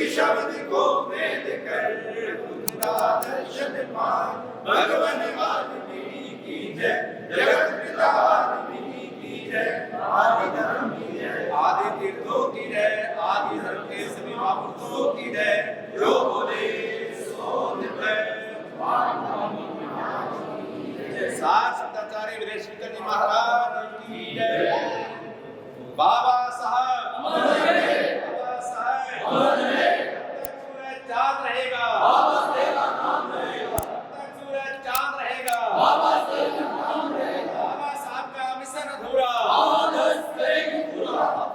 श्रुति शब्द को वेद कर उनका दर्शन पाए। भगवान वाल्मीकि की जय, जगत पिता वाल्मीकि की जय, आदि धर्म की जय, आदि तीर्थों की जय, आदि धर्म के सभी महापुरुषों की जय। जो बोले सो निभय। सार शब्दाचार्य विजय शंकर जी महाराज की जय। बाबा साहब बाबा साहब सूरज चांद रहेगा, सूरज चांद रहेगा, बाबा साहब का मिशन अधूरा, हम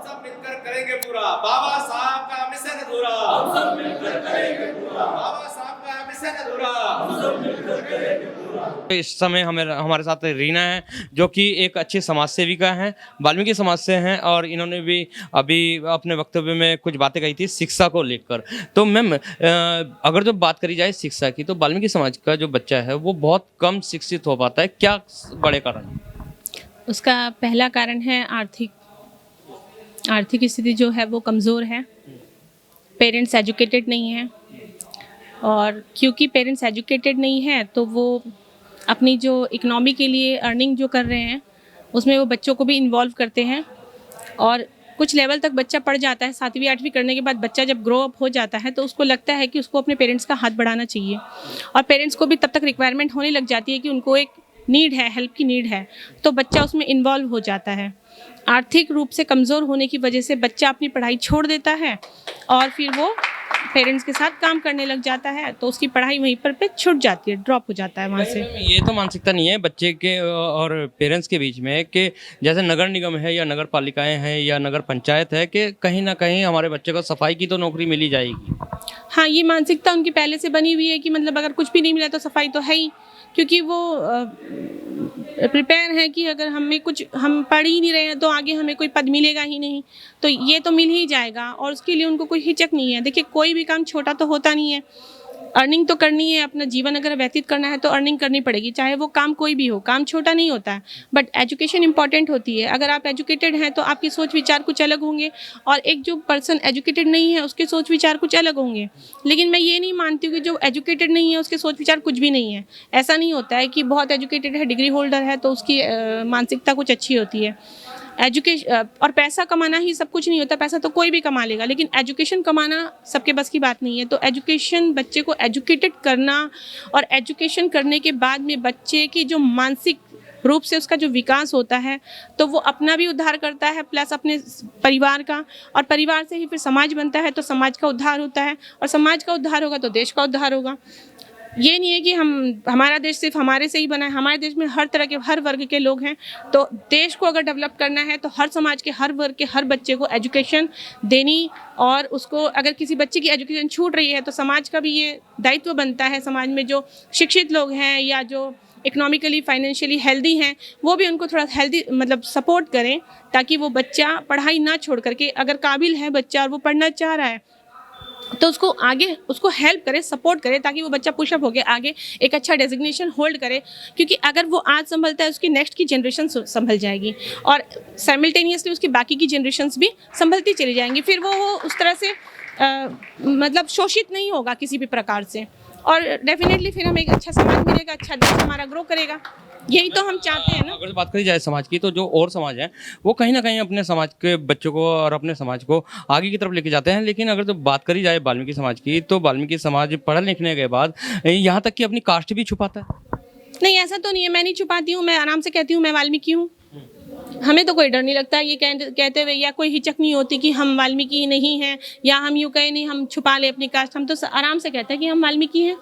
सब मिलकर करेंगे पूरा। बाबा साहब का मिशन अधूरा, हम सब मिलकर करेंगे पूरा। बाबा साहब का मिशन अधूरा, हम सब मिलकर करेंगे पूरा। इस समय हमारे साथ रीना है, जो कि एक अच्छी समाज सेविका हैं, वाल्मीकि समाज से हैं, और इन्होंने भी अभी अपने वक्तव्य में कुछ बातें कही थी शिक्षा को लेकर। तो मैम, अगर जो बात करी जाए शिक्षा की, तो वाल्मीकि समाज का जो बच्चा है वो बहुत कम शिक्षित हो पाता है। क्या बड़े कारण? उसका पहला कारण है आर्थिक स्थिति जो है वो कमज़ोर है। पेरेंट्स एजुकेटेड नहीं हैं, और क्योंकि पेरेंट्स एजुकेटेड नहीं हैं तो वो अपनी जो इकोनॉमी के लिए अर्निंग जो कर रहे हैं उसमें वो बच्चों को भी इन्वॉल्व करते हैं। और कुछ लेवल तक बच्चा पढ़ जाता है, 7वीं 8वीं करने के बाद बच्चा जब ग्रो अप हो जाता है तो उसको लगता है कि उसको अपने पेरेंट्स का हाथ बढ़ाना चाहिए, और पेरेंट्स को भी तब तक रिक्वायरमेंट होने लग जाती है कि उनको एक नीड है, हेल्प की नीड है, तो बच्चा उसमें इन्वॉल्व हो जाता है। आर्थिक रूप से कमज़ोर होने की वजह से बच्चा अपनी पढ़ाई छोड़ देता है और फिर वो पेरेंट्स के साथ काम करने लग जाता है, तो उसकी पढ़ाई वहीं पर पे छूट जाती है, ड्रॉप हो जाता है वहाँ से। ये तो मानसिकता नहीं है बच्चे के और पेरेंट्स के बीच में कि जैसे नगर निगम है या नगर पालिकाएं हैं या नगर पंचायत है कि कहीं ना कहीं हमारे बच्चे को सफाई की तो नौकरी मिल ही जाएगी। हाँ, ये मानसिकता उनकी पहले से बनी हुई है कि मतलब अगर कुछ भी नहीं मिला तो सफाई तो है ही, क्योंकि वो प्रिपेयर है कि अगर हम पढ़ ही नहीं रहे हैं तो आगे हमें कोई पद मिलेगा ही नहीं, तो ये तो मिल ही जाएगा, और उसके लिए उनको कोई हिचक नहीं है। देखिए, कोई भी काम छोटा तो होता नहीं है, अर्निंग तो करनी है, अपना जीवन अगर व्यतीत करना है तो अर्निंग करनी पड़ेगी, चाहे वो काम कोई भी हो, काम छोटा नहीं होता है। बट एजुकेशन इंपॉर्टेंट होती है। अगर आप एजुकेटेड हैं तो आपकी सोच विचार कुछ अलग होंगे, और एक जो पर्सन एजुकेटेड नहीं है उसके सोच विचार कुछ अलग होंगे। लेकिन मैं ये नहीं मानती हूँ कि जो एजुकेटेड नहीं है उसके सोच विचार कुछ भी नहीं है। ऐसा नहीं होता है कि बहुत एजुकेटेड है, डिग्री होल्डर है तो उसकी मानसिकता कुछ अच्छी होती है। एजुकेशन और पैसा कमाना ही सब कुछ नहीं होता, पैसा तो कोई भी कमा लेगा, लेकिन एजुकेशन कमाना सबके बस की बात नहीं है। तो एजुकेशन, बच्चे को एजुकेटेड करना, और एजुकेशन करने के बाद में बच्चे की जो मानसिक रूप से उसका जो विकास होता है तो वो अपना भी उद्धार करता है, प्लस अपने परिवार का, और परिवार से ही फिर समाज बनता है, तो समाज का उद्धार होता है, और समाज का उद्धार होगा तो देश का उद्धार होगा। ये नहीं है कि हमारा देश सिर्फ हमारे से ही बना है, हमारे देश में हर तरह के, हर वर्ग के लोग हैं। तो देश को अगर डेवलप करना है तो हर समाज के, हर वर्ग के, हर बच्चे को एजुकेशन देनी, और उसको अगर किसी बच्चे की एजुकेशन छूट रही है तो समाज का भी ये दायित्व बनता है, समाज में जो शिक्षित लोग हैं या जो इकोनॉमिकली फाइनेंशियली हेल्दी हैं वो भी उनको थोड़ा हेल्दी मतलब सपोर्ट करें, ताकि वो बच्चा पढ़ाई ना छोड़ करके, अगर काबिल है बच्चा और वो पढ़ना चाह रहा है तो उसको हेल्प करे, सपोर्ट करे, ताकि वो बच्चा पुशअप होके आगे एक अच्छा डेजिग्नेशन होल्ड करे। क्योंकि अगर वो आज संभलता है उसकी नेक्स्ट की जनरेशन संभल जाएगी, और साइमल्टेनियसली उसकी बाकी की जनरेशन्स भी संभलती चली जाएंगी। फिर वो उस तरह से मतलब शोषित नहीं होगा किसी भी प्रकार से, और डेफिनेटली फिर हमें एक अच्छा समाज मिलेगा, अच्छा देश हमारा ग्रो करेगा। यही तो हम चाहते हैं ना। अगर बात करी जाए समाज की, तो जो और समाज है वो कहीं ना कहीं अपने समाज के बच्चों को और अपने समाज को आगे की तरफ लेके जाते हैं। लेकिन अगर तो बात करी जाए वाल्मीकि समाज की, तो वाल्मीकि समाज पढ़ लिखने के बाद यहाँ तक कि अपनी कास्ट भी छुपाता है। नहीं, ऐसा तो नहीं है, मैं नहीं छुपाती हूँ, मैं आराम से कहती हूँ मैं वाल्मीकि हूँ। हमें तो कोई डर नहीं लगता ये कहते हुए, या कोई हिचक नहीं होती कि हम वाल्मीकि नहीं हैं, या हम यूँ कहें नहीं हम छुपा ले अपनी कास्ट। हम तो आराम से कहते हैं कि हम वाल्मीकि हैं।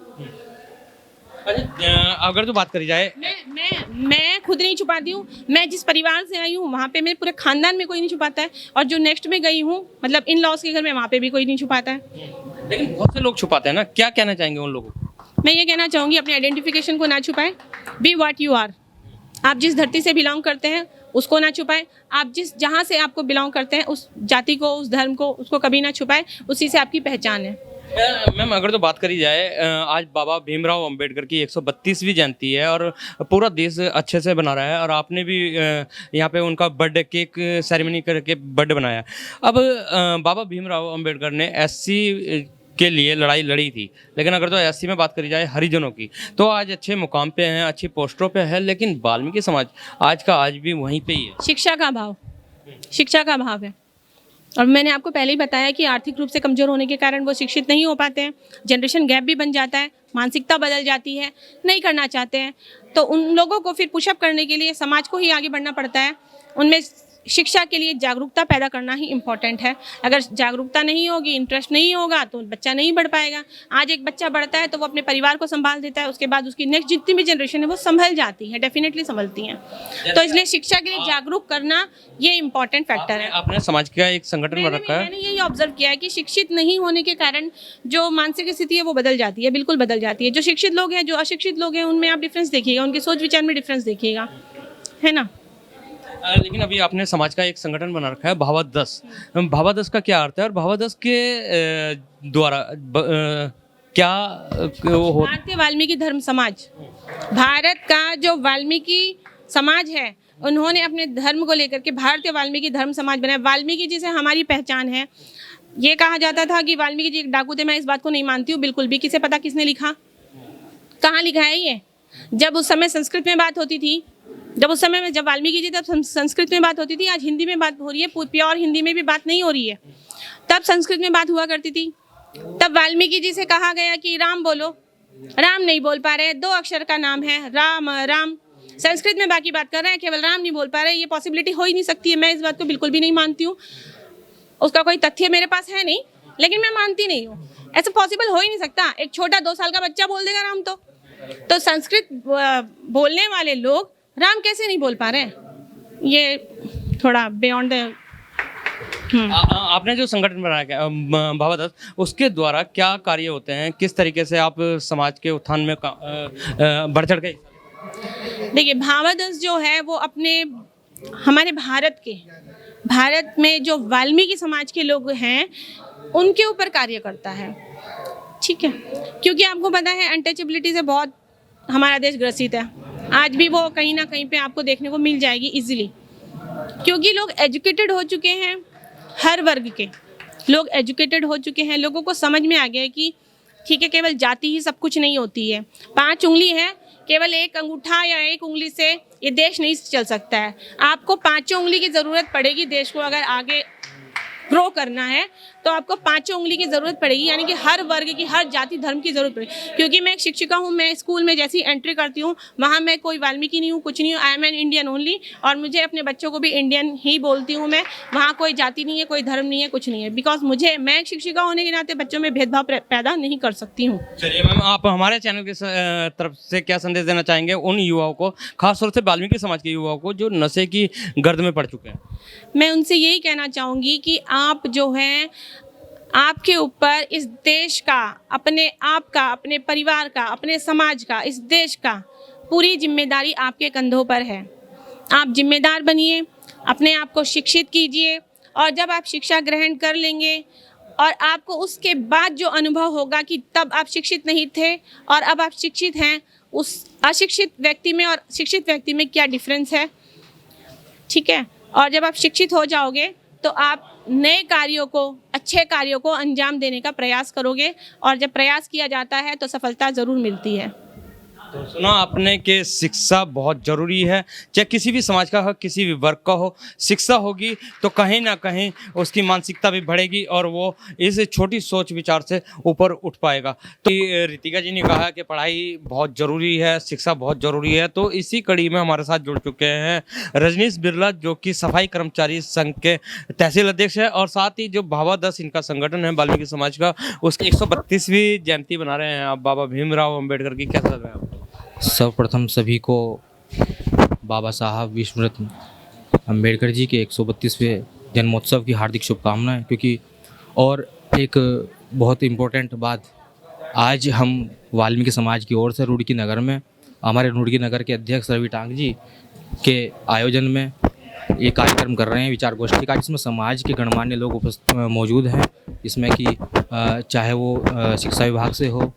अगर तो बात करी जाए, मैं खुद नहीं छुपाती हूँ। मैं जिस परिवार से आई हूँ वहाँ पे मेरे पूरे खानदान में कोई नहीं छुपाता है, और जो नेक्स्ट में गई हूँ मतलब इन लॉज के घर में, वहाँ पे भी कोई नहीं छुपाता है। लेकिन बहुत से लोग छुपाते हैं ना, क्या कहना चाहेंगे उन लोगों को? मैं ये कहना चाहूँगी, अपने आइडेंटिफिकेशन को ना छुपाएं। Be what you are. आप जिस धरती से बिलोंग करते हैं उसको ना छुपाएं। आप जहाँ से आपको बिलोंग करते हैं उस जाति को, उस धर्म को, उसको कभी ना छुपाएं। उसी से आपकी पहचान है। मैम अगर तो बात करी जाए आज बाबा भीमराव अंबेडकर की 132वीं जयंती है और पूरा देश अच्छे से बना रहा है और आपने भी यहाँ पे उनका बर्थडे केक सेरेमनी करके बर्थडे बनाया। अब बाबा भीमराव अंबेडकर ने एससी के लिए लड़ाई लड़ी थी, लेकिन अगर तो एससी में बात करी जाए हरिजनों की तो आज अच्छे मुकाम पे हैं, अच्छी पोस्टों पे है, लेकिन वाल्मीकि समाज आज का आज भी वहीं पे ही है। शिक्षा का अभाव, शिक्षा का अभाव है। और मैंने आपको पहले ही बताया कि आर्थिक रूप से कमज़ोर होने के कारण वो शिक्षित नहीं हो पाते हैं, जनरेशन गैप भी बन जाता है, मानसिकता बदल जाती है, नहीं करना चाहते हैं। तो उन लोगों को फिर पुशअप करने के लिए समाज को ही आगे बढ़ना पड़ता है। उनमें शिक्षा के लिए जागरूकता पैदा करना ही इम्पॉर्टेंट है। अगर जागरूकता नहीं होगी, इंटरेस्ट नहीं होगा तो बच्चा नहीं बढ़ पाएगा। आज एक बच्चा बढ़ता है तो वो अपने परिवार को संभाल देता है, उसके बाद उसकी नेक्स्ट जितनी भी जनरेशन है वो संभल जाती है, डेफिनेटली संभलती हैं। तो इसलिए शिक्षा के लिए जागरूक करना ये इम्पॉर्टेंट फैक्टर है। आपने समाज का एक संगठन बना रखा है। मैंने यही ऑब्जर्व किया है कि शिक्षित नहीं होने के कारण जो मानसिक स्थिति है वो बदल जाती है, बिल्कुल बदल जाती है। जो शिक्षित लोग हैं, जो अशिक्षित लोग हैं, उनमें आप डिफरेंस देखिएगा, उनके सोच विचार में डिफरेंस देखिएगा, है ना। लेकिन अभी आपने समाज का एक संगठन बना रखा है भावादस। भावादस का क्या अर्थ है और भावादस के द्वारा क्या वो हो? भारतीय वाल्मीकि धर्म समाज, भारत का जो वाल्मीकि समाज है, उन्होंने अपने धर्म को लेकर के भारतीय वाल्मीकि धर्म समाज बनाया। वाल्मीकि जी से हमारी पहचान है। ये कहा जाता था कि वाल्मीकि जी एक डाकू थे, मैं इस बात को नहीं मानती हूँ बिल्कुल भी। किसे पता किसने लिखा, कहाँ लिखा है ये? जब उस समय संस्कृत में बात होती थी, जब वाल्मीकि जी तब संस्कृत में बात होती थी। आज हिंदी में बात हो रही है, प्योर हिंदी में भी बात नहीं हो रही है। तब संस्कृत में बात हुआ करती थी। तब वाल्मीकि जी से कहा गया कि राम बोलो, राम नहीं बोल पा रहे, 2 अक्षर का नाम है राम, राम संस्कृत में बाकी बात कर रहे हैं, केवल राम नहीं बोल पा रहे। ये पॉसिबिलिटी हो ही नहीं सकती है। मैं इस बात को बिल्कुल भी नहीं मानती हूँ। उसका कोई तथ्य मेरे पास है नहीं, लेकिन मैं मानती नहीं हूँ। ऐसा पॉसिबल हो ही नहीं सकता। एक छोटा 2 साल का बच्चा बोल देगा राम, तो संस्कृत बोलने वाले लोग राम कैसे नहीं बोल पा रहे हैं? ये थोड़ा बियॉन्ड आपने जो संगठन बनाया है भावादस, उसके द्वारा क्या कार्य होते हैं? किस तरीके से आप समाज के उत्थान में बढ़ चढ़ गए? देखिए, भावादस जो है वो अपने हमारे भारत में जो वाल्मीकि समाज के लोग हैं उनके ऊपर कार्य करता है, ठीक है। क्योंकि आपको पता है अनटचेबिलिटी से बहुत हमारा देश ग्रसित है। आज भी वो कहीं ना कहीं पे आपको देखने को मिल जाएगी इजीली, क्योंकि लोग एजुकेटेड हो चुके हैं, हर वर्ग के लोग एजुकेटेड हो चुके हैं। लोगों को समझ में आ गया है कि ठीक है, केवल जाति ही सब कुछ नहीं होती है। 5 उंगली है, केवल एक अंगूठा या एक उंगली से ये देश नहीं चल सकता है। आपको 5 उंगली की ज़रूरत पड़ेगी। देश को अगर आगे ग्रो करना है तो आपको 5 उंगली की ज़रूरत पड़ेगी, यानी कि हर वर्ग की, हर जाति धर्म की ज़रूरत पड़ेगी। क्योंकि मैं एक शिक्षिका हूँ, मैं स्कूल में जैसी एंट्री करती हूँ वहाँ मैं कोई वाल्मीकि नहीं हूँ, कुछ नहीं हूँ। I am an Indian only. और मुझे अपने बच्चों को भी इंडियन ही बोलती हूँ मैं। वहाँ कोई जाति नहीं है, कोई धर्म नहीं है, कुछ नहीं है। बिकॉज मैं एक शिक्षिका होने के नाते बच्चों में भेदभाव पैदा नहीं कर सकती हूँ। चलिए मैम, आप हमारे चैनल की तरफ से क्या संदेश देना चाहेंगे उन युवाओं को, खासतौर से वाल्मीकि समाज के युवाओं को जो नशे की गर्द में पड़ चुके हैं? मैं उनसे यही कहना चाहूँगी कि आप जो हैं, आपके ऊपर इस देश का, अपने आप का, अपने परिवार का, अपने समाज का, इस देश का पूरी जिम्मेदारी आपके कंधों पर है। आप जिम्मेदार बनिए, अपने आप को शिक्षित कीजिए, और जब आप शिक्षा ग्रहण कर लेंगे और आपको उसके बाद जो अनुभव होगा कि तब आप शिक्षित नहीं थे और अब आप शिक्षित हैं, उस अशिक्षित व्यक्ति में और शिक्षित व्यक्ति में क्या डिफरेंस है, ठीक है। और जब आप शिक्षित हो जाओगे तो आप नए कार्यों को, अच्छे कार्यों को अंजाम देने का प्रयास करोगे, और जब प्रयास किया जाता है तो सफलता ज़रूर मिलती है। तो सुना आपने कि शिक्षा बहुत ज़रूरी है, चाहे किसी भी समाज का हो, किसी भी वर्ग का हो। शिक्षा होगी तो कहीं ना कहीं उसकी मानसिकता भी बढ़ेगी और वो इस छोटी सोच विचार से ऊपर उठ पाएगा। तो रितिका जी ने कहा कि पढ़ाई बहुत ज़रूरी है, शिक्षा बहुत ज़रूरी है। तो इसी कड़ी में हमारे साथ जुड़ चुके हैं रजनीश बिरला, जो कि सफाई कर्मचारी संघ के तहसील अध्यक्ष है, और साथ ही जो भावादस इनका संगठन है वाल्मीकि समाज का, उसकी 132वीं जयंती बना रहे हैं आप बाबा भीमराव अम्बेडकर की। कैसा लग रहा है आपको? सर्वप्रथम सभी को बाबा साहब विश्वरत्न अम्बेडकर जी के 132वें जन्मोत्सव की हार्दिक शुभकामनाएं। क्योंकि और एक बहुत इम्पोर्टेंट बात, आज हम वाल्मीकि समाज की ओर से रुड़की नगर में, हमारे रुड़की नगर के अध्यक्ष रवि टांग जी के आयोजन में ये कार्यक्रम कर रहे हैं विचार गोष्ठी का, जिसमें समाज के गणमान्य लोग मौजूद हैं। इसमें कि चाहे वो शिक्षा विभाग से हो,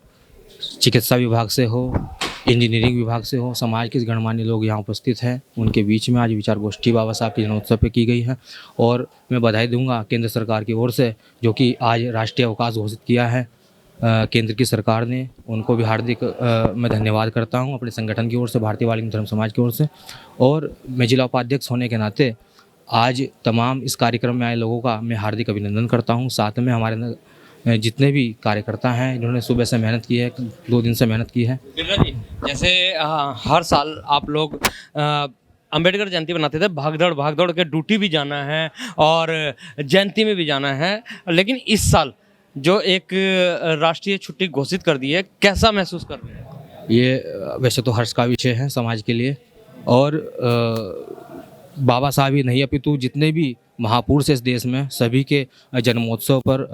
चिकित्सा विभाग से हो, इंजीनियरिंग विभाग से हो, समाज के गणमान्य लोग यहाँ उपस्थित हैं। उनके बीच में आज विचार गोष्ठी बाबा साहब के जन्मोत्सव पे की गई है। और मैं बधाई दूंगा केंद्र सरकार की ओर से, जो कि आज राष्ट्रीय अवकाश घोषित किया है केंद्र की सरकार ने। उनको भी हार्दिक मैं धन्यवाद करता हूँ अपने संगठन की ओर से, भारतीय वाल्मीकि धर्म समाज की ओर से। और मैं जिला उपाध्यक्ष होने के नाते आज तमाम इस कार्यक्रम में आए लोगों का मैं हार्दिक अभिनंदन करता हूँ। साथ में हमारे जितने भी कार्यकर्ता हैं जिन्होंने सुबह से मेहनत की है, 2 दिन से मेहनत की है। बिरला जी, जैसे हर साल आप लोग अंबेडकर जयंती बनाते थे, भाग दौड़ के ड्यूटी भी जाना है और जयंती में भी जाना है, लेकिन इस साल जो एक राष्ट्रीय छुट्टी घोषित कर दी है, कैसा महसूस कर रहे हैं? ये वैसे तो हर्ष का विषय है समाज के लिए, और बाबा साहब ही नहीं अपितु जितने भी महापुरुष इस देश में, सभी के जन्मोत्सव पर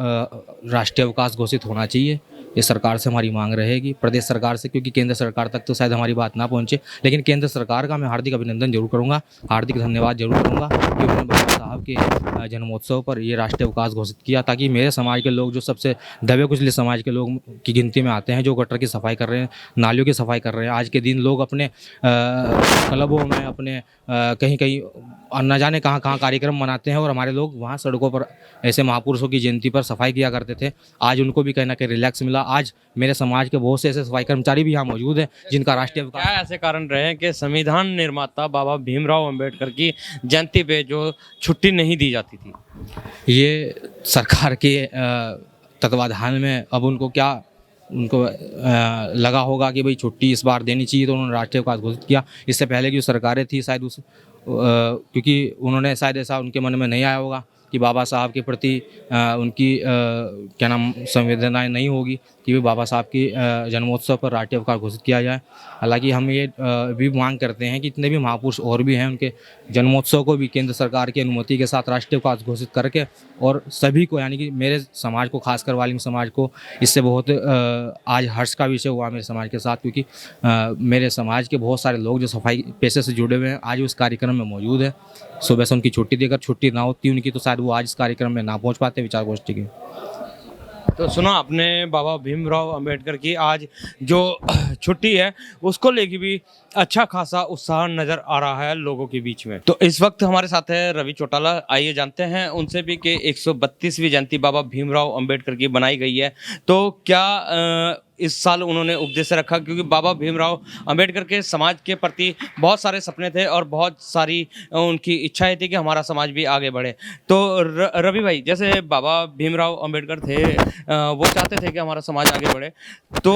राष्ट्रीय अवकाश घोषित होना चाहिए। ये सरकार से हमारी मांग रहेगी, प्रदेश सरकार से, क्योंकि केंद्र सरकार तक तो शायद हमारी बात ना पहुंचे, लेकिन केंद्र सरकार का मैं हार्दिक अभिनंदन जरूर करूंगा, हार्दिक धन्यवाद जरूर करूंगा कि उन्होंने बाबा साहब के जन्मोत्सव पर ये राष्ट्रीय अवकाश घोषित किया, ताकि मेरे समाज के लोग, जो सबसे दबे कुचले समाज के लोग की गिनती में आते हैं, जो गटर की सफाई कर रहे हैं, नालियों की सफाई कर रहे हैं, आज के दिन लोग अपने क्लबों में, अपने कहीं कहीं न जाने कहाँ कहाँ कार्यक्रम मनाते हैं, और हमारे लोग वहाँ सड़कों पर ऐसे महापुरुषों की जयंती पर सफाई किया करते थे। आज उनको भी कहीं ना कहीं रिलैक्स मिला। आज मेरे समाज के बहुत से ऐसे सफाई कर्मचारी भी यहाँ मौजूद हैं जिनका राष्ट्रीय क्या ऐसे कारण रहे हैं कि संविधान निर्माता बाबा भीमराव अंबेडकर की जयंती पे जो छुट्टी नहीं दी जाती थी? ये सरकार के तत्वाधान में अब उनको क्या लगा होगा कि भाई छुट्टी इस बार देनी चाहिए, तो उन्होंने राष्ट्रीय अवकाश घोषित किया। इससे पहले की जो सरकारें थी शायद क्योंकि उन्होंने शायद ऐसा उनके मन में नहीं आया होगा कि बाबा साहब के प्रति उनकी क्या नाम संवेदनाएं नहीं होगी कि बाबा साहब की जन्मोत्सव पर राष्ट्रीय अवकाश घोषित किया जाए। हालांकि हम ये भी मांग करते हैं कि जितने भी महापुरुष और भी हैं, उनके जन्मोत्सव को भी केंद्र सरकार की अनुमति के साथ राष्ट्रीय अवकाश घोषित करके, और सभी को, यानी कि मेरे समाज को, खासकर वाल्मीकि समाज को, इससे बहुत आज हर्ष का विषय हुआ मेरे समाज के साथ, क्योंकि मेरे समाज के बहुत सारे लोग जो सफाई पेशे से जुड़े हुए हैं आज उस कार्यक्रम में मौजूद है। सुबह से उनकी छुट्टी देकर, छुट्टी ना होती उनकी तो शायद वो आज इस कार्यक्रम में ना पहुंच पाते विचार गोष्ठी के। तो सुना आपने बाबा भीमराव अंबेडकर की आज जो छुट्टी है उसको लेके भी अच्छा खासा उत्साह नजर आ रहा है लोगों के बीच में। तो इस वक्त हमारे साथ है रवि चौटाला। आइए जानते हैं उनसे भी कि 132वीं जयंती बाबा भीमराव अंबेडकर की बनाई गई है, तो क्या इस साल उन्होंने उपदेश रखा, क्योंकि बाबा भीमराव अंबेडकर के समाज के प्रति बहुत सारे सपने थे और बहुत सारी उनकी इच्छाएं थी कि हमारा समाज भी आगे बढ़े। तो रवि भाई, जैसे बाबा भीमराव अंबेडकर थे, वो चाहते थे कि हमारा समाज आगे बढ़े, तो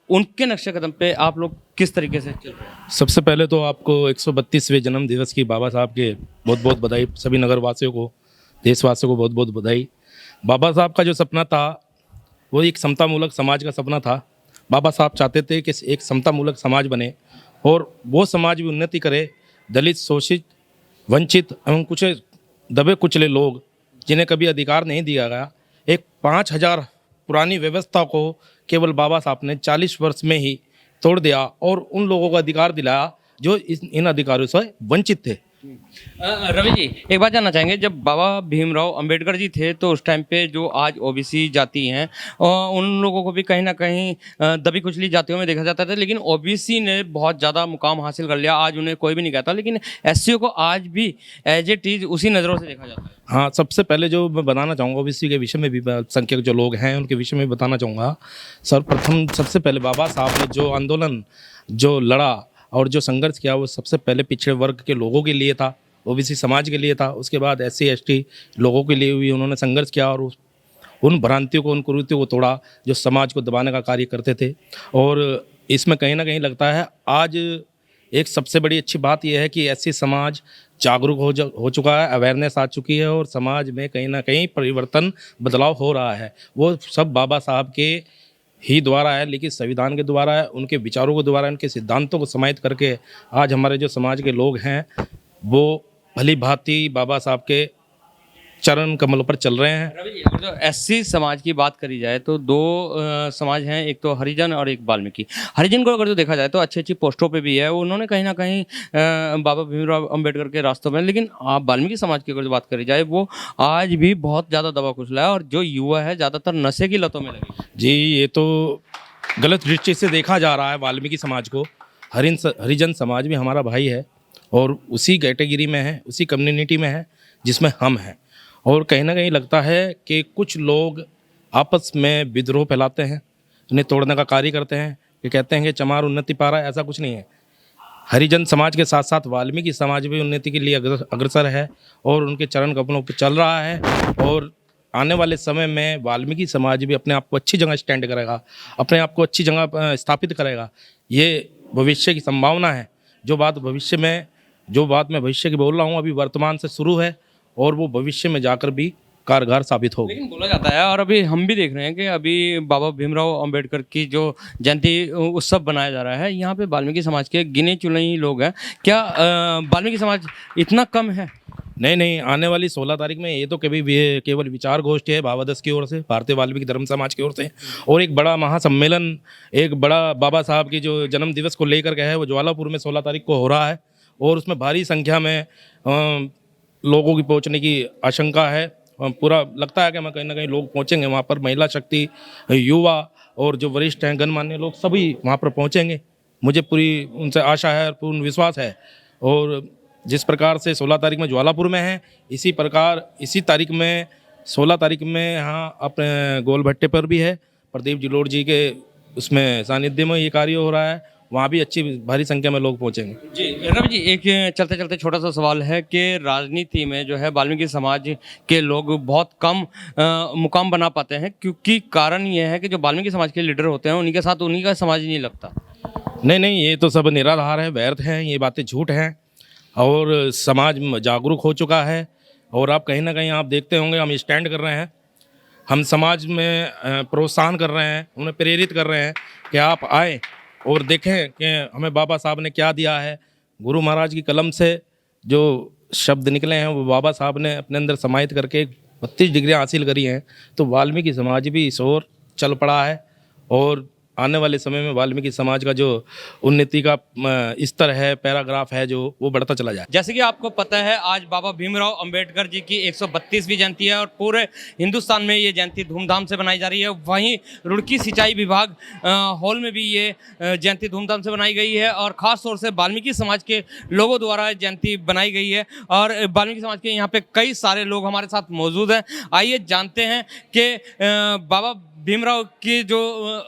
उनके नक्शे कदम पे आप लोग किस तरीके से चल रहे हैं? सबसे पहले तो आपको 132वें जन्म दिवस की बाबा साहब के बहुत बहुत बधाई। सभी नगरवासियों को, देशवासियों को बहुत बहुत बधाई। बाबा साहब का जो सपना था वो एक समतामूलक समाज का सपना था। बाबा साहब चाहते थे कि एक समतामूलक समाज बने और वो समाज भी उन्नति करे। दलित, शोषित, वंचित एवं कुछ दबे कुचले लोग जिन्हें कभी अधिकार नहीं दिया गया, एक 5000 पुरानी व्यवस्था को केवल बाबा साहब ने 40 वर्ष में ही तोड़ दिया और उन लोगों को अधिकार दिलाया जो इन अधिकारों से वंचित थे। रवि जी, एक बात जानना चाहेंगे, जब बाबा भीमराव अंबेडकर जी थे तो उस टाइम पे जो आज ओबीसी जाति हैं उन लोगों को भी कहीं ना कहीं दबी कुचली जातियों में देखा जाता था, लेकिन ओबीसी ने बहुत ज़्यादा मुकाम हासिल कर लिया। आज उन्हें कोई भी नहीं कहता, लेकिन एससी को आज भी एज इट इज उसी नज़रों से देखा जाता है। हाँ, सबसे पहले जो मैं बताना चाहूँगा ओबीसी के विषय में भी, संख्यक जो लोग हैं उनके विषय में बताना चाहूँगा। सर्वप्रथम सबसे पहले बाबा साहब ने जो आंदोलन जो लड़ा और जो संघर्ष किया वो सबसे पहले पिछड़े वर्ग के लोगों के लिए था, ओबीसी समाज के लिए था। उसके बाद एससी एसटी लोगों के लिए भी उन्होंने संघर्ष किया और उन भ्रांतियों को, उन कुरीतियों को तोड़ा जो समाज को दबाने का कार्य करते थे। और इसमें कहीं ना कहीं लगता है आज एक सबसे बड़ी अच्छी बात यह है कि एससी समाज जागरूक हो चुका है, अवेयरनेस आ चुकी है और समाज में कहीं ना कहीं परिवर्तन, बदलाव हो रहा है। वो सब बाबा साहब के ही द्वारा है, लेकिन संविधान के द्वारा है, उनके विचारों के द्वारा, उनके सिद्धांतों को समाहित करके आज हमारे जो समाज के लोग हैं वो भली भांति बाबा साहब के चरण कमल पर चल रहे हैं। रवि जी, अगर जो एससी समाज की बात करी जाए तो दो समाज हैं, एक तो हरिजन और एक वाल्मीकि। हरिजन को अगर जो देखा जाए तो अच्छी अच्छी पोस्टों पे भी है, उन्होंने कहीं ना कहीं बाबा भीमराव अंबेडकर के रास्तों में, लेकिन आप वाल्मीकि समाज की अगर जो बात करी जाए वो आज भी बहुत ज़्यादा दबा कुचला है और जो युवा है ज़्यादातर नशे की लतों में लगी। जी, ये तो गलत दृष्टि से देखा जा रहा है वाल्मीकि समाज को। हरिजन समाज भी हमारा भाई है और उसी कैटेगरी में है, उसी कम्युनिटी में है जिसमें हम हैं। और कहीं ना कहीं लगता है कि कुछ लोग आपस में विद्रोह फैलाते हैं, उन्हें तोड़ने का कार्य करते हैं, कि कहते हैं कि चमार उन्नति पा रहा है। ऐसा कुछ नहीं है। हरिजन समाज के साथ साथ वाल्मीकि समाज भी उन्नति के लिए अग्रसर है और उनके चरण कमलों पर चल रहा है। और आने वाले समय में वाल्मीकि समाज भी अपने आप को अच्छी जगह स्टैंड करेगा, अपने आप को अच्छी जगह स्थापित करेगा। ये भविष्य की संभावना है। जो बात मैं भविष्य की बोल रहा हूँ अभी वर्तमान से शुरू है और वो भविष्य में जाकर भी कारगर साबित होगी। लेकिन बोला जाता है और अभी हम भी देख रहे हैं कि अभी बाबा भीमराव अंबेडकर की जो जयंती उत्सव बनाया जा रहा है, यहाँ पे वाल्मीकि समाज के गिने चुने ही लोग हैं। क्या वाल्मीकि समाज इतना कम है? नहीं, आने वाली 16 तारीख में ये तो कभी भी केवल विचार गोष्ठी है भावादस की ओर से, भारतीय वाल्मीकि धर्म समाज की ओर से, और एक बड़ा महासम्मेलन, एक बड़ा बाबा साहब की जो जन्म दिवस को लेकर के है वो ज्वालापुर में 16 तारीख को हो रहा है और उसमें भारी संख्या में लोगों की पहुंचने की आशंका है। पूरा लगता है कि मैं कहीं ना कहीं लोग पहुंचेंगे वहाँ पर। महिला शक्ति, युवा और जो वरिष्ठ हैं, गणमान्य लोग सभी वहाँ पर पहुंचेंगे। मुझे पूरी उनसे आशा है और पूर्ण विश्वास है। और जिस प्रकार से 16 तारीख में ज्वालापुर में है, इसी तारीख में 16 तारीख में यहाँ अपने गोलभट्टे पर भी है, प्रदीप जिलोड़ जी के उसमें सानिध्य में ये कार्य हो रहा है। वहाँ भी अच्छी भारी संख्या में लोग पहुँचेंगे। जी रवि जी, एक चलते चलते छोटा सा सवाल है कि राजनीति में जो है वाल्मीकि समाज के लोग बहुत कम मुकाम बना पाते हैं, क्योंकि कारण ये है कि जो वाल्मीकि समाज के लीडर होते हैं उन्हीं के साथ उन्हीं का समाज ही नहीं लगता। नहीं, ये तो सब निराधार है, व्यर्थ हैं, ये बातें झूठ हैं और समाज जागरूक हो चुका है। और आप कहीं ना कहीं आप देखते होंगे हम स्टैंड कर रहे हैं, हम समाज में प्रोत्साहन कर रहे हैं, उन्हें प्रेरित कर रहे हैं कि आप आए और देखें कि हमें बाबा साहब ने क्या दिया है। गुरु महाराज की कलम से जो शब्द निकले हैं वो बाबा साहब ने अपने अंदर समाहित करके 32 डिग्रियाँ हासिल करी हैं। तो वाल्मीकि समाज भी इस ओर चल पड़ा है और आने वाले समय में वाल्मीकि समाज का जो उन्नति का स्तर है, पैराग्राफ है जो, वो बढ़ता चला जाए। जैसे कि आपको पता है आज बाबा भीमराव अंबेडकर जी की 132वीं जयंती है और पूरे हिंदुस्तान में ये जयंती धूमधाम से बनाई जा रही है। वहीं रुड़की सिंचाई विभाग हॉल में भी ये जयंती धूमधाम से बनाई गई है और ख़ास तौर से वाल्मीकि समाज के लोगों द्वारा जयंती बनाई गई है। और वाल्मीकि समाज के यहाँ पे कई सारे लोग हमारे साथ मौजूद हैं। आइए जानते हैं कि बाबा भीमराव के जो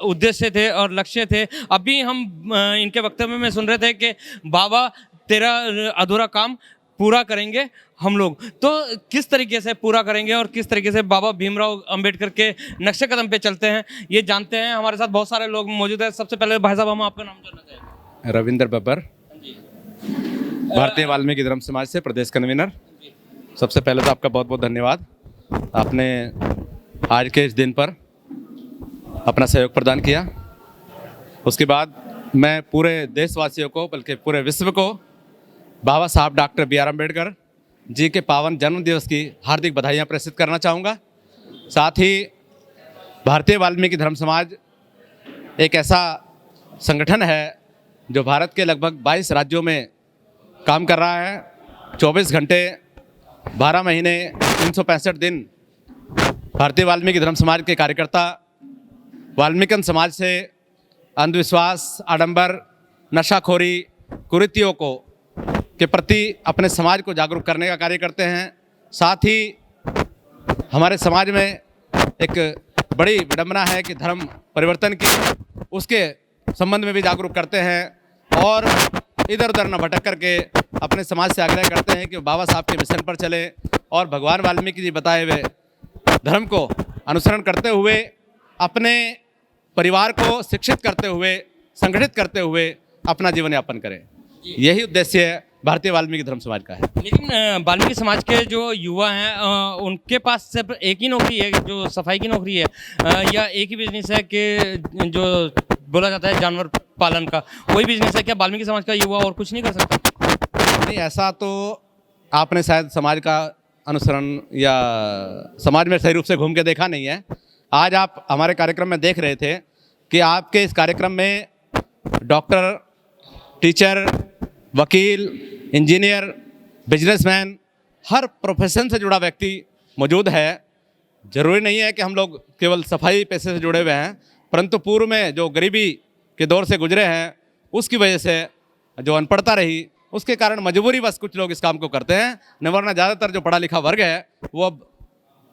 उद्देश्य थे और लक्ष्य थे। अभी हम इनके वक्तव्य में सुन रहे थे कि बाबा तेरा अधूरा काम पूरा करेंगे हम लोग। तो किस तरीके से पूरा करेंगे और किस तरीके से बाबा भीमराव अंबेडकर के नक्शे कदम पे चलते हैं, ये जानते हैं। हमारे साथ बहुत सारे लोग मौजूद हैं। सबसे पहले भाई साहब हम आपका नाम जानना चाहेंगे। रविंद्र बब्बर, भारतीय वाल्मीकि धर्म समाज से प्रदेश कन्वीनर। सबसे पहले तो आपका बहुत बहुत धन्यवाद, आपने आज के इस दिन पर अपना सहयोग प्रदान किया। उसके बाद मैं पूरे देशवासियों को, बल्कि पूरे विश्व को बाबा साहब डॉक्टर B.R. अम्बेडकर जी के पावन जन्म दिवस की हार्दिक बधाइयाँ प्रेषित करना चाहूँगा। साथ ही भारतीय वाल्मीकि धर्म समाज एक ऐसा संगठन है जो भारत के लगभग 22 राज्यों में काम कर रहा है। 24 घंटे 12 महीने 365 दिन भारतीय वाल्मीकि धर्म समाज के कार्यकर्ता वाल्मीकि समाज से अंधविश्वास, आडंबर, नशाखोरी, कुरीतियों को के प्रति अपने समाज को जागरूक करने का कार्य करते हैं। साथ ही हमारे समाज में एक बड़ी विडंबना है कि धर्म परिवर्तन की, उसके संबंध में भी जागरूक करते हैं और इधर उधर न भटक करके अपने समाज से आग्रह करते हैं कि बाबा साहब के मिशन पर चले और भगवान वाल्मीकि जी बताए हुए धर्म को अनुसरण करते हुए अपने परिवार को शिक्षित करते हुए, संगठित करते हुए अपना जीवन यापन करें। यही उद्देश्य भारतीय वाल्मीकि धर्म समाज का है। लेकिन वाल्मीकि समाज के जो युवा हैं उनके पास सिर्फ एक ही नौकरी है जो सफाई की नौकरी है, या एक ही बिजनेस है कि जो बोला जाता है जानवर पालन का, वही बिजनेस है? क्या वाल्मीकि समाज का युवा और कुछ नहीं कर सकता? नहीं, ऐसा तो आपने शायद समाज का अनुसरण या समाज में सही रूप से घूम के देखा नहीं है। आज आप हमारे कार्यक्रम में देख रहे थे कि आपके इस कार्यक्रम में डॉक्टर, टीचर, वकील, इंजीनियर, बिजनेसमैन, हर प्रोफेशन से जुड़ा व्यक्ति मौजूद है। ज़रूरी नहीं है कि हम लोग केवल सफाई पेशे से जुड़े हुए हैं, परंतु पूर्व में जो गरीबी के दौर से गुजरे हैं उसकी वजह से जो अनपढ़ता रही उसके कारण मजबूरी बस कुछ लोग इस काम को करते हैं, न वरना ज़्यादातर जो पढ़ा लिखा वर्ग है वो अब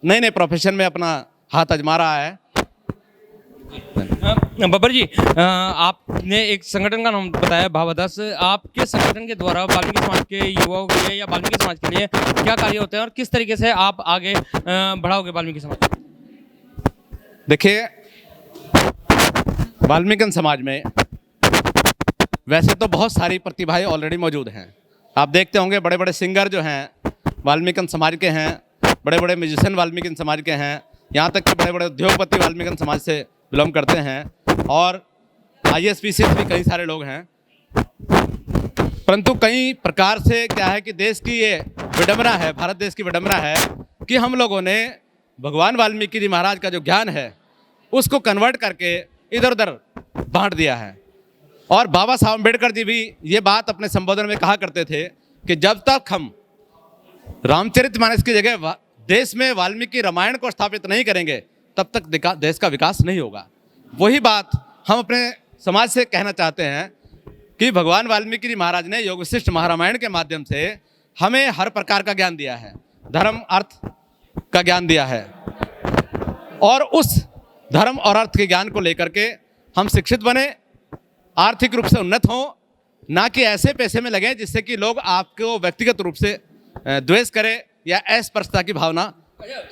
नए नए प्रोफेशन में अपना हाथ आजमा रहा है। बब्बर जी, आपने एक संगठन का नाम बताया भावादर्श। आपके संगठन के द्वारा वाल्मीकि समाज के युवाओं के लिए या वाल्मीकि समाज के लिए क्या कार्य होते हैं और किस तरीके से आप आगे बढ़ाओगे वाल्मीकि समाज? देखिए, वाल्मीकि समाज में वैसे तो बहुत सारी प्रतिभाएं ऑलरेडी मौजूद हैं। आप देखते होंगे बड़े बड़े सिंगर जो हैं वाल्मीकि समाज के हैं, बड़े बड़े म्यूजिशियन वाल्मीकि समाज के हैं, यहाँ तक कि बड़े बड़े उद्योगपति वाल्मीकि समाज से बिलोंग करते हैं और IAS PCS भी कई सारे लोग हैं। परंतु कई प्रकार से क्या है कि देश की ये विडंबना है, भारत देश की विडंबना है कि हम लोगों ने भगवान वाल्मीकि जी महाराज का जो ज्ञान है उसको कन्वर्ट करके इधर उधर बांट दिया है। और बाबा साहब अम्बेडकर जी भी ये बात अपने संबोधन में कहा करते थे कि जब तक हम रामचरितमानस की जगह देश में वाल्मीकि रामायण को स्थापित नहीं करेंगे तब तक देश का विकास नहीं होगा। वही बात हम अपने समाज से कहना चाहते हैं कि भगवान वाल्मीकि जी महाराज ने योग वशिष्ठ महारामायण के माध्यम से हमें हर प्रकार का ज्ञान दिया है, धर्म अर्थ का ज्ञान दिया है, और उस धर्म और अर्थ के ज्ञान को लेकर के हम शिक्षित बने, आर्थिक रूप से उन्नत हों, ना कि ऐसे पैसे में लगे जिससे कि लोग आपको व्यक्तिगत रूप से द्वेष करें या अस्पृश्यता की भावना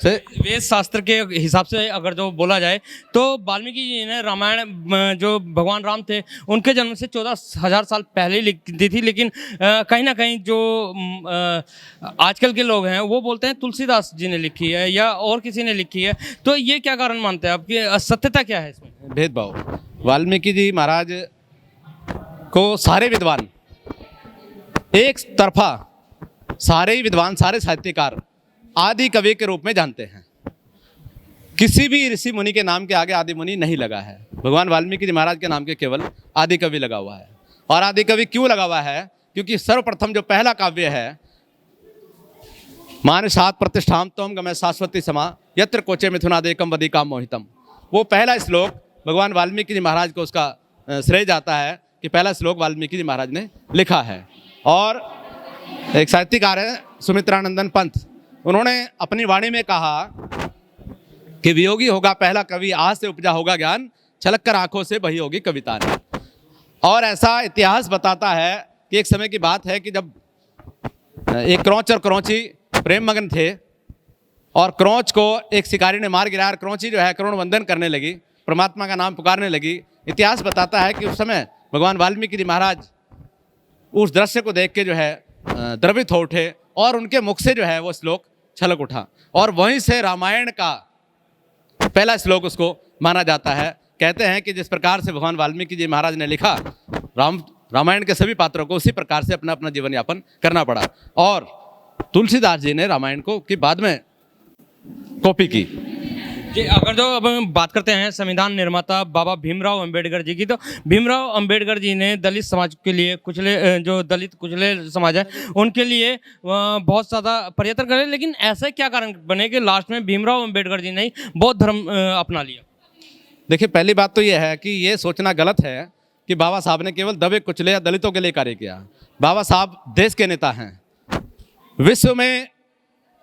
से। वेद शास्त्र के हिसाब से अगर जो बोला जाए तो वाल्मीकि जी ने रामायण जो भगवान राम थे उनके जन्म से 14,000 साल पहले लिख दी थी, लेकिन कहीं ना कहीं जो आजकल के लोग हैं वो बोलते हैं तुलसीदास जी ने लिखी है या और किसी ने लिखी है। तो ये क्या कारण मानते हैं आपकी, सत्यता क्या है इसमें? भेदभाव। वाल्मीकि जी महाराज को सारे विद्वान एक तरफा, सारे ही विद्वान, सारे साहित्यकार आदि कवि के रूप में जानते हैं। किसी भी ऋषि मुनि के नाम के आगे आदि मुनि नहीं लगा है। भगवान वाल्मीकि जी महाराज के नाम के केवल आदि कवि लगा हुआ है। और आदि कवि क्यों लगा हुआ है? क्योंकि सर्वप्रथम जो पहला काव्य है मानसात् प्रतिष्ठाम त्वं गमय शाश्वती समा यत्र कोचे मिथुनादेकम वदिकाम मोहितम, वो पहला श्लोक भगवान वाल्मीकि जी महाराज को उसका श्रेय जाता है कि पहला श्लोक वाल्मीकि जी महाराज ने लिखा है। और एक साहित्यकार है सुमित्रानंदन पंत, उन्होंने अपनी वाणी में कहा कि वियोगी होगा पहला कवि, आज से उपजा होगा ज्ञान, छलक कर आंखों से बही होगी कविता ने। और ऐसा इतिहास बताता है कि एक समय की बात है कि जब एक क्रोंच और क्रोंची प्रेम मगन थे और क्रोंच को एक शिकारी ने मार गिराया और क्रोंची जो है करुण वंदन करने लगी, परमात्मा का नाम पुकारने लगी। इतिहास बताता है कि उस समय भगवान वाल्मीकि जी महाराज उस दृश्य को देख के जो है द्रवित हो उठे और उनके मुख से जो है वो श्लोक छलक उठा और वहीं से रामायण का पहला श्लोक उसको माना जाता है। कहते हैं कि जिस प्रकार से भगवान वाल्मीकि जी महाराज ने लिखा रामायण के सभी पात्रों को उसी प्रकार से अपना अपना जीवन यापन करना पड़ा। और तुलसीदास जी ने रामायण को की बाद में कॉपी की। जी, अगर जो अब हम बात करते हैं संविधान निर्माता बाबा भीमराव अंबेडकर जी की, तो भीमराव अंबेडकर जी ने दलित समाज के लिए, कुचले जो दलित कुचले समाज है उनके लिए बहुत ज़्यादा प्रयत्न करे, लेकिन ऐसा क्या कारण बने कि लास्ट में भीमराव अंबेडकर जी ने बौद्ध धर्म अपना लिया? देखिए, पहली बात तो यह है कि ये सोचना गलत है कि बाबा साहब ने केवल दबे कुचले या दलितों के लिए कार्य किया। बाबा साहब देश के नेता हैं। विश्व में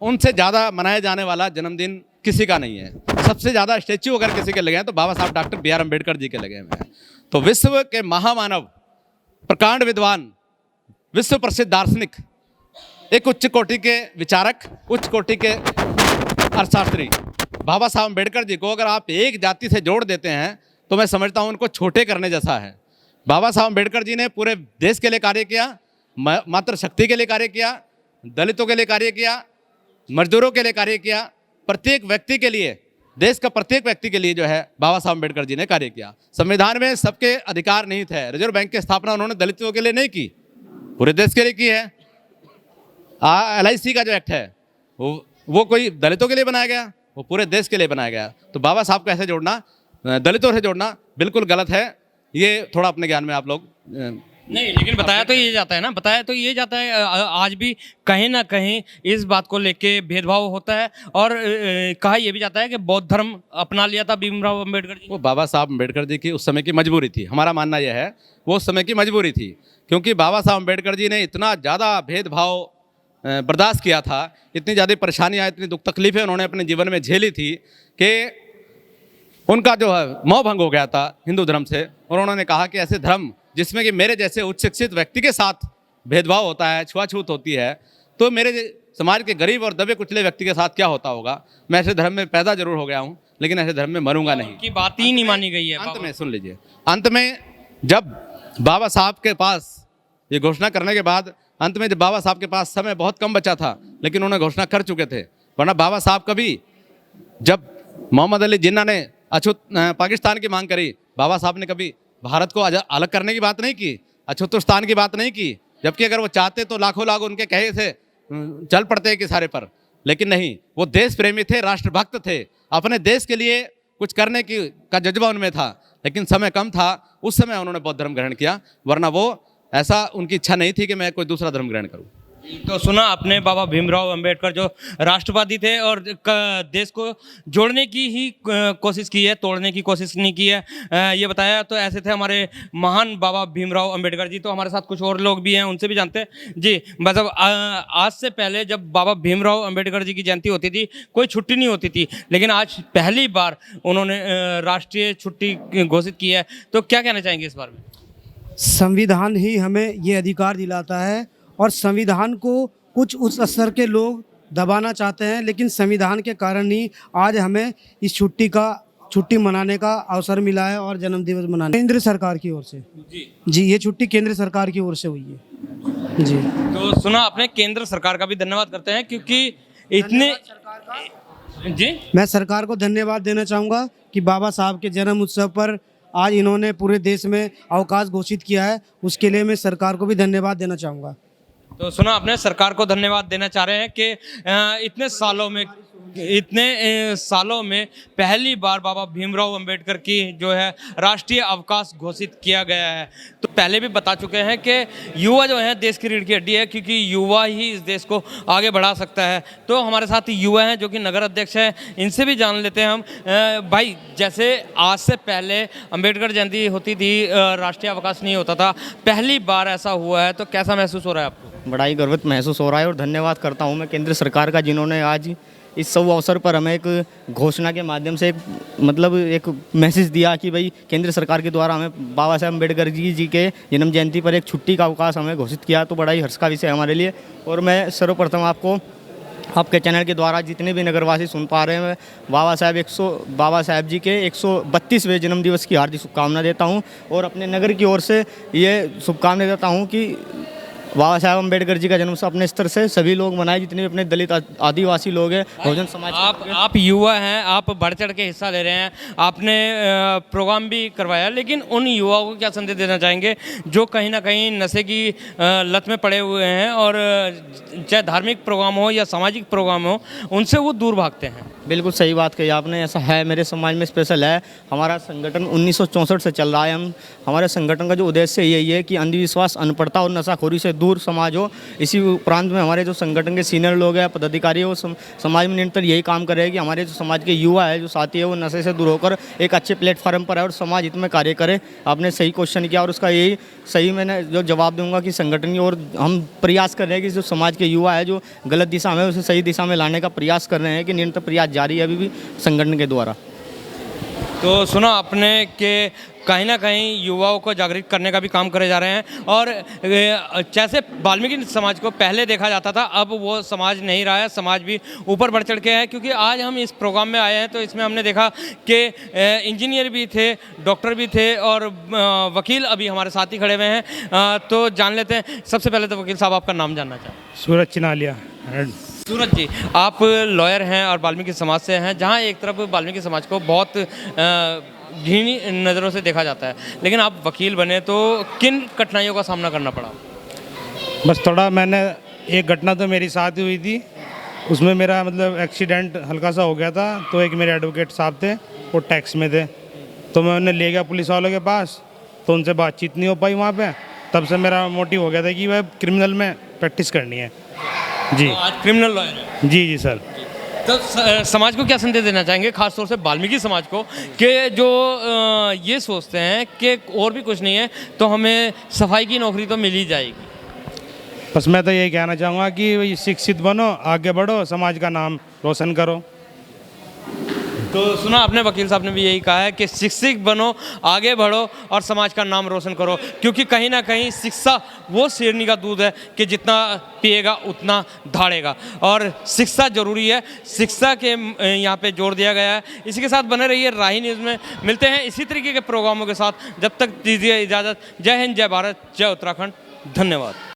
उनसे ज़्यादा मनाया जाने वाला जन्मदिन किसी का नहीं है। सबसे ज़्यादा स्टैच्यू अगर किसी के लगे हैं तो बाबा साहब डॉक्टर BR अम्बेडकर जी के लगे हुए हैं। तो विश्व के महामानव, प्रकांड विद्वान, विश्व प्रसिद्ध दार्शनिक, एक उच्च कोटि के विचारक, उच्च कोटि के अर्थशास्त्री बाबा साहब अम्बेडकर जी को अगर आप एक जाति से जोड़ देते हैं तो मैं समझता हूँ उनको छोटे करने जैसा है। बाबा साहब अम्बेडकर जी ने पूरे देश के लिए कार्य किया, मातृशक्ति के लिए कार्य किया, दलितों के लिए कार्य किया, मजदूरों के लिए कार्य किया, प्रत्येक व्यक्ति के लिए, देश का प्रत्येक व्यक्ति के लिए जो है बाबा साहब अम्बेडकर जी ने कार्य किया। संविधान में सबके अधिकार नहीं थे। रिजर्व बैंक की स्थापना उन्होंने दलितों के लिए नहीं की, पूरे देश के लिए की है। LIC का जो एक्ट है वो वो कोई दलितों के लिए बनाया गया, वो पूरे देश के लिए बनाया गया। तो बाबा साहब को ऐसे जोड़ना, दलितों से जोड़ना बिल्कुल गलत है। ये थोड़ा अपने ज्ञान में आप लोग नहीं, लेकिन बताया तो ये जाता है ना, बताया तो ये जाता है आज भी कहीं ना कहीं इस बात को लेके भेदभाव होता है। और कहा यह भी जाता है कि बौद्ध धर्म अपना लिया था भीमराव अम्बेडकर जी। वो बाबा साहब अम्बेडकर जी की उस समय की मजबूरी थी। हमारा मानना यह है वो उस समय की मजबूरी थी, क्योंकि बाबा साहब अम्बेडकर जी ने इतना ज़्यादा भेदभाव बर्दाश्त किया था, इतनी ज़्यादा परेशानियाँ, इतनी दुख तकलीफें उन्होंने अपने जीवन में झेली थी कि उनका जो है मोह भंग हो गया था हिंदू धर्म से। और उन्होंने कहा कि ऐसे धर्म जिसमें कि मेरे जैसे उच्च शिक्षित व्यक्ति के साथ भेदभाव होता है, छुआछूत होती है, तो मेरे समाज के गरीब और दबे कुचले व्यक्ति के साथ क्या होता होगा। मैं ऐसे धर्म में पैदा जरूर हो गया हूँ, लेकिन ऐसे धर्म में मरूंगा नहीं। की बात ही नहीं मानी गई है। अंत में सुन लीजिए, अंत में जब बाबा साहब के पास ये घोषणा करने के बाद, अंत में जब बाबा साहब के पास समय बहुत कम बचा था, लेकिन उन्होंने घोषणा कर चुके थे। वरना बाबा साहब कभी, जब मोहम्मद अली जिन्ना ने अछूत पाकिस्तान की मांग करी, बाबा साहब ने कभी भारत को अलग करने की बात नहीं की, अछूतुस्तान की बात नहीं की। जबकि अगर वो चाहते तो लाखों लाख उनके कहे से चल पड़ते कि सारे पर, लेकिन नहीं, वो देश प्रेमी थे, राष्ट्रभक्त थे, अपने देश के लिए कुछ करने का जज्बा उनमें था। लेकिन समय कम था, उस समय उन्होंने बौद्ध धर्म ग्रहण किया, वरना वो ऐसा उनकी इच्छा नहीं थी कि मैं कोई दूसरा धर्म ग्रहण करूं। तो सुना आपने बाबा भीमराव अंबेडकर जो राष्ट्रवादी थे और देश को जोड़ने की ही कोशिश की है, तोड़ने की कोशिश नहीं की है, ये बताया। तो ऐसे थे हमारे महान बाबा भीमराव अंबेडकर जी। तो हमारे साथ कुछ और लोग भी हैं, उनसे भी जानते हैं जी। मतलब आज से पहले जब बाबा भीमराव अंबेडकर जी की जयंती होती थी, कोई छुट्टी नहीं होती थी, लेकिन आज पहली बार उन्होंने राष्ट्रीय छुट्टी घोषित की है। तो क्या कहना चाहेंगे इस बारे में? संविधान ही हमें ये अधिकार दिलाता है, और संविधान को कुछ उस स्तर के लोग दबाना चाहते हैं, लेकिन संविधान के कारण ही आज हमें इस छुट्टी मनाने का अवसर मिला है और जन्मदिवस मनाने। केंद्र सरकार की ओर से जी, ये छुट्टी केंद्र सरकार की ओर से हुई है जी। तो सुना आपने, केंद्र सरकार का भी धन्यवाद करते हैं, क्योंकि इतने जी, मैं सरकार को धन्यवाद देना चाहूँगा कि बाबा साहब के जन्म उत्सव पर आज इन्होंने पूरे देश में अवकाश घोषित किया है, उसके लिए मैं सरकार को भी धन्यवाद देना चाहूँगा। तो सुना आपने, सरकार को धन्यवाद देना चाह रहे हैं कि इतने सालों में पहली बार बाबा भीमराव अंबेडकर की जो है राष्ट्रीय अवकाश घोषित किया गया है। तो पहले भी बता चुके हैं कि युवा जो है देश की रीढ़ की हड्डी है, क्योंकि युवा ही इस देश को आगे बढ़ा सकता है। तो हमारे साथ युवा हैं जो कि नगर अध्यक्ष हैं, इनसे भी जान लेते हैं हम। भाई, जैसे आज से पहले अंबेडकर जयंती होती थी, राष्ट्रीय अवकाश नहीं होता था, पहली बार ऐसा हुआ है, तो कैसा महसूस हो रहा है आपको? बड़ा ही गर्वित महसूस हो रहा है, और धन्यवाद करता हूँ मैं केंद्र सरकार का, जिन्होंने आज इस शुभ अवसर पर हमें एक घोषणा के माध्यम से एक मैसेज दिया कि भाई केंद्र सरकार के द्वारा हमें बाबा साहब अम्बेडकर जी के जन्म जयंती पर एक छुट्टी का अवकाश हमें घोषित किया। तो बड़ा ही हर्ष का विषय हमारे लिए। और मैं सर्वप्रथम आपको आपके चैनल के द्वारा जितने भी नगरवासी सुन पा रहे हैं, बाबा साहब जी के 132वें जन्मदिवस की हार्दिक शुभकामना देता हूँ, और अपने नगर की ओर से ये शुभकामना देता हूँ कि बाबा साहब अम्बेडकर जी का जन्म अपने स्तर से सभी लोग मनाए, जितने भी अपने दलित आदिवासी लोग हैं, बहुजन समाज। आप युवा हैं, आप बढ़ चढ़ के हिस्सा ले रहे हैं, आपने प्रोग्राम भी करवाया, लेकिन उन युवाओं को क्या संदेश देना चाहेंगे जो कहीं ना कहीं नशे की लत में पड़े हुए हैं, और चाहे धार्मिक प्रोग्राम हो या सामाजिक प्रोग्राम हो, उनसे वो दूर भागते हैं? बिल्कुल सही बात कही आपने, ऐसा है, मेरे समाज में स्पेशल है। हमारा संगठन 1964 से चल रहा है। हमारे संगठन का जो उद्देश्य यही है कि अंधविश्वास, अनपढ़ता और नशाखोरी से दूर समाज हो। इसी उपरांत में हमारे जो संगठन के सीनियर लोग हैं, पदाधिकारी, वो समाज में निरंतर यही काम कर रहे हैं कि हमारे जो समाज के युवा है, जो साथी है, वो नशे से दूर होकर एक अच्छे प्लेटफॉर्म पर है और समाज हित में कार्य करे। आपने सही क्वेश्चन किया, और उसका यही सही मैंने जो जवाब दूंगा कि संगठन की ओर हम प्रयास कर रहे हैं कि जो समाज के युवा है जो गलत दिशा में, उसे सही दिशा में लाने का प्रयास कर रहे हैं, कि निरंतर प्रयास जारी है अभी भी संगठन के द्वारा। तो सुना आपने कि कहीं ना कहीं युवाओं को जागृत करने का भी काम करे जा रहे हैं। और जैसे वाल्मीकि समाज को पहले देखा जाता था, अब वो समाज नहीं रहा है, समाज भी ऊपर बढ़ चढ़ के है। क्योंकि आज हम इस प्रोग्राम में आए हैं तो इसमें हमने देखा कि इंजीनियर भी थे, डॉक्टर भी थे, और वकील अभी हमारे साथ ही खड़े हुए हैं। तो जान लेते हैं। सबसे पहले तो वकील साहब, आपका नाम जानना चाहें। सूरज चिनालिया। सूरज जी, आप लॉयर हैं और वाल्मीकि समाज से हैं, जहां एक तरफ वाल्मीकि समाज को बहुत घृणी नज़रों से देखा जाता है, लेकिन आप वकील बने तो किन कठिनाइयों का सामना करना पड़ा? बस थोड़ा मैंने एक घटना तो मेरी साथ ही हुई थी उसमें मेरा मतलब एक्सीडेंट हल्का सा हो गया था, तो एक मेरे एडवोकेट साहब थे, वो टैक्स में थे, तो मैं उन्हें ले गया पुलिस वालों के पास, तो उनसे बातचीत नहीं हो पाई वहाँ पे। तब से मेरा मोटिव हो गया था कि वह क्रिमिनल में प्रैक्टिस करनी है जी। तो आज क्रिमिनल लॉयर है। जी जी सर। तो समाज को क्या संदेश देना चाहेंगे, खासतौर से वाल्मीकि समाज को, कि जो ये सोचते हैं कि और भी कुछ नहीं है तो हमें सफाई की नौकरी तो मिल ही जाएगी? बस मैं तो यही कहना चाहूँगा कि भाई शिक्षित बनो, आगे बढ़ो, समाज का नाम रोशन करो। तो सुना आपने, वकील साहब ने भी यही कहा है कि शिक्षित बनो, आगे बढ़ो और समाज का नाम रोशन करो, क्योंकि कहीं ना कहीं शिक्षा वो शेरनी का दूध है कि जितना पिएगा उतना धाड़ेगा, और शिक्षा जरूरी है। शिक्षा के यहाँ पे जोर दिया गया है। इसी के साथ बने रहिए राही न्यूज़ में। मिलते हैं इसी तरीके के प्रोग्रामों के साथ, जब तक दीजिए इजाज़त। जय हिंद, जय भारत, जय उत्तराखंड, धन्यवाद।